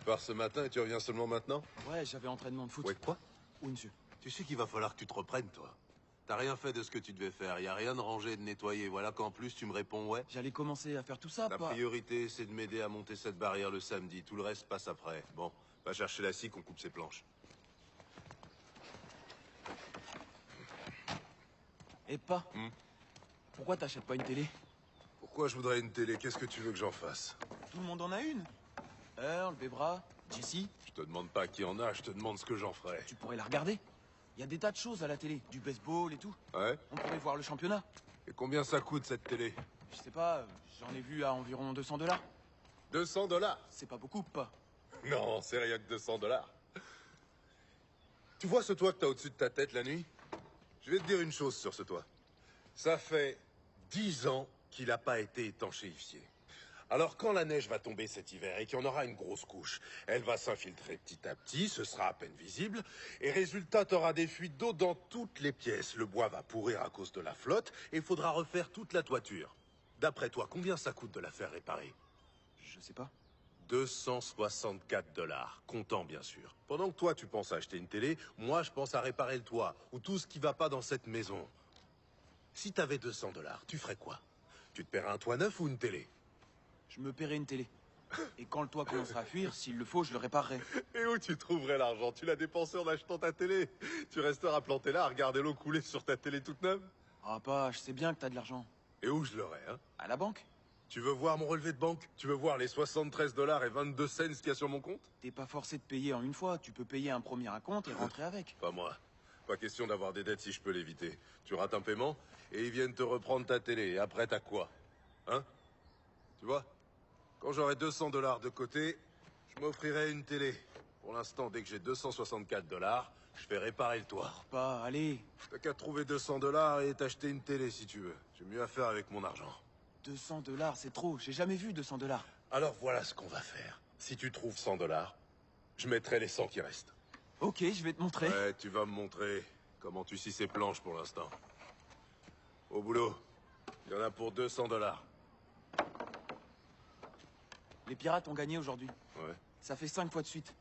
pars ce matin et tu reviens seulement maintenant? Ouais, j'avais entraînement de foot. Ouais, quoi? Oui, monsieur. Tu sais qu'il va falloir que tu te reprennes, toi. T'as rien fait de ce que tu devais faire. Y a rien de rangé, de nettoyer. Voilà qu'en plus, tu me réponds ouais. J'allais commencer à faire tout ça, La pas... priorité, c'est de m'aider à monter cette barrière le samedi. Tout le reste passe après. Bon, va chercher la scie qu'on coupe ses planches. Et pas Pourquoi t'achètes pas une télé? Pourquoi je voudrais une télé? Qu'est-ce que tu veux que j'en fasse? Tout le monde en a une. Earl, Bebra, Jesse. Je te demande pas qui en a, je te demande ce que j'en ferais. Tu pourrais la regarder. Il y a des tas de choses à la télé. Du baseball et tout. Ouais? On pourrait voir le championnat. Et combien ça coûte, cette télé? Je sais pas, j'en ai vu à environ 200 $. 200 $? C'est pas beaucoup, pas. Non, c'est rien que 200 $. Tu vois ce toit que t'as au-dessus de ta tête la nuit? Je vais te dire une chose sur ce toit. Ça fait 10 ans qu'il n'a pas été étanchéifié. Alors quand la neige va tomber cet hiver et qu'il y en aura une grosse couche, elle va s'infiltrer petit à petit, ce sera à peine visible, et résultat, t'auras des fuites d'eau dans toutes les pièces. Le bois va pourrir à cause de la flotte, et il faudra refaire toute la toiture. D'après toi, combien ça coûte de la faire réparer? Je sais pas. 264 $, comptant bien sûr. Pendant que toi tu penses à acheter une télé, moi je pense à réparer le toit, ou tout ce qui va pas dans cette maison. Si t'avais 200 $, tu ferais quoi? Tu te paierais un toit neuf ou une télé? Je me paierai une télé. Et quand le toit commencera à fuir, s'il le faut, je le réparerai. Et où tu trouverais l'argent? Tu l'as dépensé en achetant ta télé. Tu resteras planté là à regarder l'eau couler sur ta télé toute neuve? Ah, pas, je sais bien que t'as de l'argent. Et où je l'aurais, hein? À la banque? Tu veux voir mon relevé de banque? Tu veux voir les 73 $ et 22 cents qu'il y a sur mon compte? T'es pas forcé de payer en une fois. Tu peux payer un premier acompte et rentrer avec. Pas moi. Pas question d'avoir des dettes si je peux l'éviter. Tu rates un paiement, et ils viennent te reprendre ta télé. Et après, t'as quoi? Hein? Tu vois? Quand j'aurai 200 $ de côté, je m'offrirai une télé. Pour l'instant, dès que j'ai 264 $, je fais réparer le toit. Pas, allez. T'as qu'à trouver 200 $ et t'acheter une télé si tu veux. J'ai mieux à faire avec mon argent. 200 $, c'est trop. J'ai jamais vu 200 $. Alors voilà ce qu'on va faire. Si tu trouves 100 $, je mettrai les 100 qui restent. Ok, je vais te montrer. Ouais, tu vas me montrer comment tu scies ces planches pour l'instant. Au boulot. Il y en a pour 200 $. Les pirates ont gagné aujourd'hui. Ouais. Ça fait 5 fois de suite.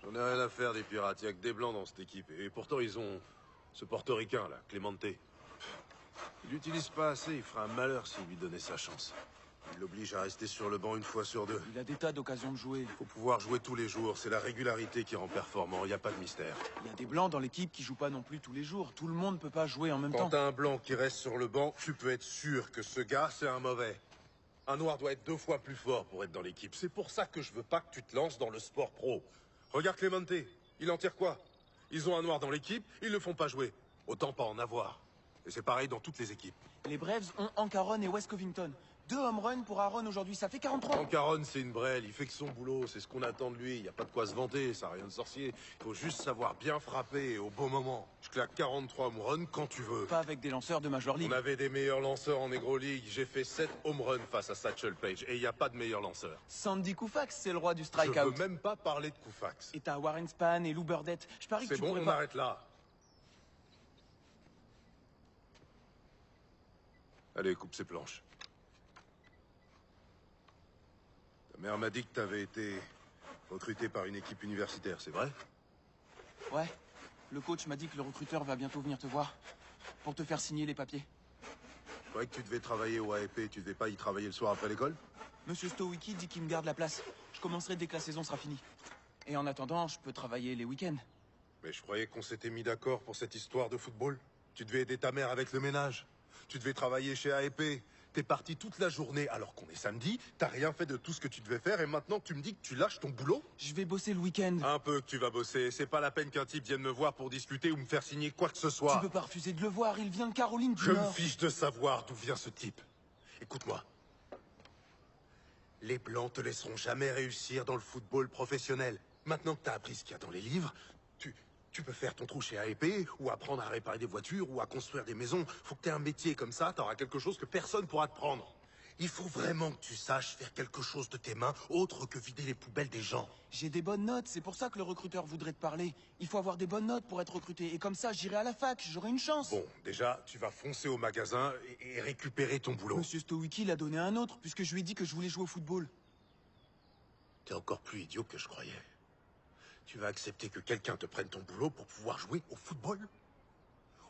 J'en ai rien à faire des pirates. Il y a que des blancs dans cette équipe. Et pourtant, ils ont ce portoricain, là, Clemente. Il l'utilise pas assez. Il ferait un malheur s'il lui donnait sa chance. Il l'oblige à rester sur le banc une fois sur deux. Il a des tas d'occasions de jouer. Faut pouvoir jouer tous les jours. C'est la régularité qui rend performant. Il n'y a pas de mystère. Il y a des blancs dans l'équipe qui jouent pas non plus tous les jours. Tout le monde peut pas jouer en même Quand temps. t'as un blanc qui reste sur le banc, tu peux être sûr que ce gars, c'est un mauvais. Un noir doit être 2 fois plus fort pour être dans l'équipe. C'est pour ça que je veux pas que tu te lances dans le sport pro. Regarde Clemente. Il en tire quoi? Ils ont un noir dans l'équipe, ils le font pas jouer. Autant pas en avoir. Et c'est pareil dans toutes les équipes. Les Braves ont Hank Aaron et Wes Covington. 2 home runs pour Aaron aujourd'hui, ça fait 43. Hank Aaron, c'est une brêle, il fait que son boulot, c'est ce qu'on attend de lui. Il n'y a pas de quoi se vanter, ça n'a rien de sorcier. Il faut juste savoir bien frapper au bon moment. Je claque 43 home runs quand tu veux. Pas avec des lanceurs de Major League. On avait des meilleurs lanceurs en Negro League. J'ai fait 7 home runs face à Satchel Paige. Et il n'y a pas de meilleur lanceur. Sandy Koufax, c'est le roi du Je strikeout. veux même pas parler de Koufax. Et t'as Warren Spahn et Lou Burdette. Je parie que C'est tu bon, pourrais on pas... arrête là. Allez, coupe ces planches. Ta mère m'a dit que t'avais été recruté par une équipe universitaire, c'est vrai? Ouais. Le coach m'a dit que le recruteur va bientôt venir te voir. Pour te faire signer les papiers. Je croyais que tu devais travailler au AEP, tu devais pas y travailler le soir après l'école? Monsieur Stowicki dit qu'il me garde la place. Je commencerai dès que la saison sera finie. Et en attendant, je peux travailler les week-ends. Mais je croyais qu'on s'était mis d'accord pour cette histoire de football. Tu devais aider ta mère avec le ménage. Tu devais travailler chez AEP. T'es parti toute la journée alors qu'on est samedi. T'as rien fait de tout ce que tu devais faire et maintenant tu me dis que tu lâches ton boulot? Je vais bosser le week-end. Un peu que tu vas bosser. C'est pas la peine qu'un type vienne me voir pour discuter ou me faire signer quoi que ce soit. Tu peux pas refuser de le voir, il vient de Caroline du Je me Nord. fiche de savoir d'où vient ce type. Écoute-moi. Les Blancs te laisseront jamais réussir dans le football professionnel. Maintenant que t'as appris ce qu'il y a dans les livres, tu peux faire ton trou chez AEP, ou apprendre à réparer des voitures, ou à construire des maisons. Faut que t'aies un métier comme ça, t'auras quelque chose que personne pourra te prendre. Il faut vraiment que tu saches faire quelque chose de tes mains, autre que vider les poubelles des gens. J'ai des bonnes notes, c'est pour ça que le recruteur voudrait te parler. Il faut avoir des bonnes notes pour être recruté. Et comme ça, j'irai à la fac, j'aurai une chance. Bon, déjà, tu vas foncer au magasin et récupérer ton boulot. Monsieur Stowicki l'a donné un autre, puisque je lui ai dit que je voulais jouer au football. T'es encore plus idiot que je croyais. Tu vas accepter que quelqu'un te prenne ton boulot pour pouvoir jouer au football?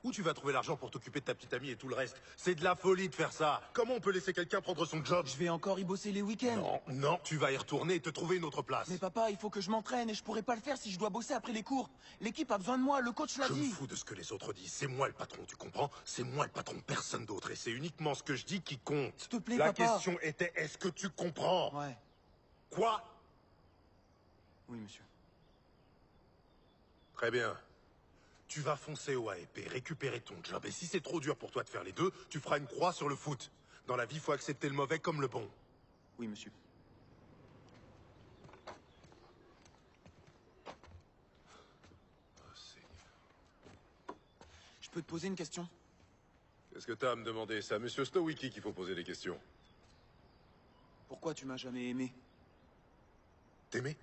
Où tu vas trouver l'argent pour t'occuper de ta petite amie et tout le reste? C'est de la folie de faire ça. Comment on peut laisser quelqu'un prendre son job? Je vais encore y bosser les week-ends. Non, non, tu vas y retourner et te trouver une autre place. Mais papa, il faut que je m'entraîne et je pourrais pas le faire si je dois bosser après les cours. L'équipe a besoin de moi, le coach l'a Je me dit. fous de ce que les autres disent. C'est moi le patron, tu comprends? C'est moi le patron, personne d'autre. Et c'est uniquement ce que je dis qui compte. S'il te plaît, La papa. question était, est-ce que tu comprends? Ouais. Quoi? Oui, monsieur. Très bien. Tu vas foncer au AEP, récupérer ton job. Et si c'est trop dur pour toi de faire les deux, tu feras une croix sur le foot. Dans la vie, il faut accepter le mauvais comme le bon. Oui, monsieur. Oh, Seigneur. Je peux te poser une question? Qu'est-ce que t'as à me demander? C'est à Monsieur Stowicki qu'il faut poser des questions. Pourquoi tu m'as jamais aimé? T'aimer?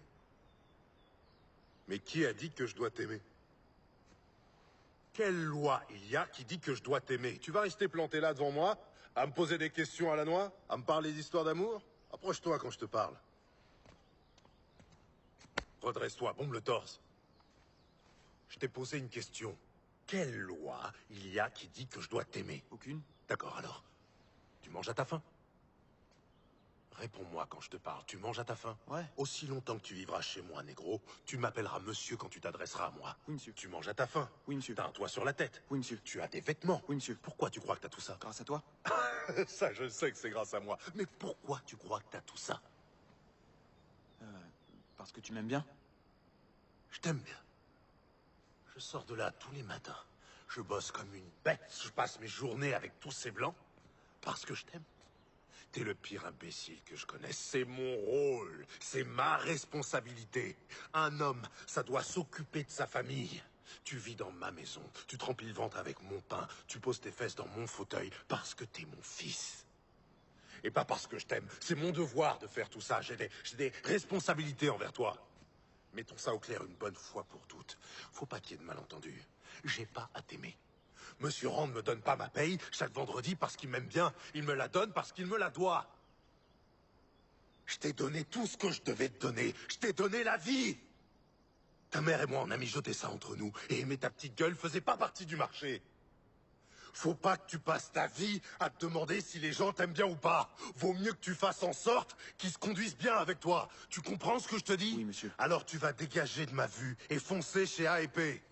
Mais qui a dit que je dois t'aimer? Quelle loi il y a qui dit que je dois t'aimer? Tu vas rester planté là devant moi, à me poser des questions à la noix, à me parler d'histoires d'amour? Approche-toi quand je te parle. Redresse-toi, bombe le torse. Je t'ai posé une question. Quelle loi il y a qui dit que je dois t'aimer? Aucune. D'accord, alors. Tu manges à ta faim? Réponds-moi quand je te parle. Tu manges à ta faim? Ouais. Aussi longtemps que tu vivras chez moi, négro, tu m'appelleras monsieur quand tu t'adresseras à moi. Oui, monsieur. Tu manges à ta faim? Oui, monsieur. T'as un toit sur la tête? Oui, monsieur. Tu as des vêtements? Oui, monsieur. Pourquoi tu crois que t'as tout ça? Grâce à toi? Ça, je sais que c'est grâce à moi. Mais pourquoi tu crois que t'as tout ça? Parce que tu m'aimes bien? Je t'aime bien. Je sors de là tous les matins. Je bosse comme une bête. Je passe mes journées avec tous ces blancs. Parce que je t'aime. T'es le pire imbécile que je connaisse. C'est mon rôle. C'est ma responsabilité. Un homme, ça doit s'occuper de sa famille. Tu vis dans ma maison. Tu te remplis le ventre avec mon pain. Tu poses tes fesses dans mon fauteuil parce que t'es mon fils. Et pas parce que je t'aime. C'est mon devoir de faire tout ça. J'ai des responsabilités envers toi. Mettons ça au clair une bonne fois pour toutes. Faut pas qu'il y ait de malentendus. J'ai pas à t'aimer. Monsieur Rand ne me donne pas ma paye chaque vendredi parce qu'il m'aime bien. Il me la donne parce qu'il me la doit. Je t'ai donné tout ce que je devais te donner. Je t'ai donné la vie. Ta mère et moi, on a mijoté ça entre nous. Et aimer ta petite gueule faisait pas partie du marché. Faut pas que tu passes ta vie à te demander si les gens t'aiment bien ou pas. Vaut mieux que tu fasses en sorte qu'ils se conduisent bien avec toi. Tu comprends ce que je te dis? Oui, monsieur. Alors tu vas dégager de ma vue et foncer chez AEP.